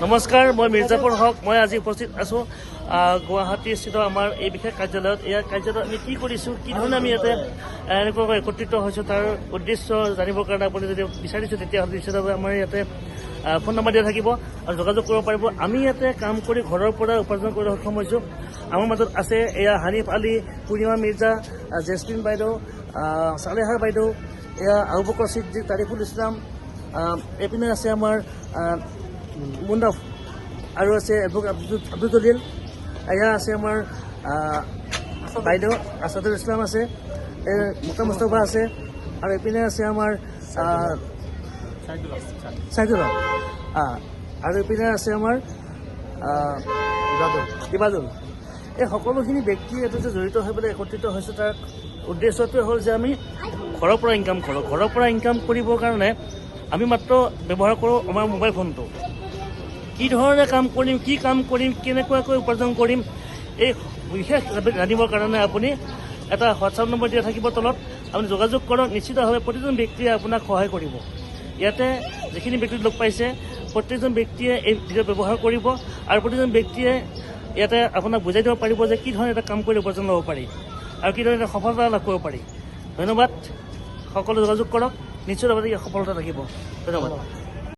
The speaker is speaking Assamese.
নমস্কাৰ, মই মিৰ্জাপুৰ হক। মই আজি উপস্থিত আছোঁ গুৱাহাটীস্থিত আমাৰ এই বিশেষ কাৰ্যালয়ত। ইয়াৰ কাৰ্যালয়ত আমি কি কৰিছোঁ, কি ধৰণে আমি ইয়াতে এনেকুৱাকৈ একত্ৰিত হৈছোঁ, তাৰ উদ্দেশ্য জানিবৰ কাৰণে আপুনি যদি বিচাৰিছোঁ তেতিয়াহ'লে নিশ্চিতভাৱে আমাৰ ইয়াতে ফোন নম্বৰ দিয়া থাকিব আৰু যোগাযোগ কৰিব পাৰিব। আমি ইয়াতে কাম কৰি ঘৰৰ পৰা উপাৰ্জন কৰিবলৈ সক্ষম হৈছোঁ। আমাৰ মাজত আছে এয়া হানিফ আলী, পূৰ্ণিমা মিৰ্জা, জেছমিন বাইদেউ, চালেহা বাইদেউ, এয়া আবু বকৰ ছিদ্দিক, তাৰিফুল ইছলাম, এইপিনে আছে আমাৰ মুন্দাফ আৰু আছে আব্দুল জলিল, এয়া আছে আমাৰ বাইদেউ আছাদুল ইছলাম আছে, মুক্তা মুস্তফা আছে আৰু এইপিনে আছে আমাৰ চাইদুল আৰু এইপিনে আছে আমাৰ ইবাদুল। এই সকলোখিনি ব্যক্তি এইটোতে জড়িত হৈ পেলাই একত্ৰিত হৈছোঁ। তাৰ উদ্দেশ্যটোৱে হ'ল যে আমি ঘৰৰ পৰা ইনকাম কৰোঁ। ঘৰৰ পৰা ইনকাম কৰিবৰ কাৰণে আমি মাত্ৰ ব্যৱহাৰ কৰোঁ আমাৰ মোবাইল ফোনটো। কি ধৰণে কাম কৰিম, কি কাম কৰিম, কেনেকুৱাকৈ উপাৰ্জন কৰিম, এই বিশেষ জানিবৰ কাৰণে আপুনি এটা হোৱাটছআপ নম্বৰ দিয়া থাকিব তলত। আপুনি যোগাযোগ কৰক। নিশ্চিতভাৱে প্ৰতিজন ব্যক্তিয়ে আপোনাক সহায় কৰিব। ইয়াতে যিখিনি ব্যক্তি লগ পাইছে প্ৰত্যেকজন ব্যক্তিয়ে এই ভিডিঅ' ব্যৱহাৰ কৰিব আৰু প্ৰতিজন ব্যক্তিয়ে ইয়াতে আপোনাক বুজাই দিব পাৰিব যে কি ধৰণে এটা কাম কৰি উপাৰ্জন ল'ব পাৰি আৰু কি ধৰণে এটা সফলতা লাভ কৰিব পাৰি। ধন্যবাদ। সকলো যোগাযোগ কৰক, নিশ্চিতভাৱে ইয়াত সফলতা থাকিব। ধন্যবাদ।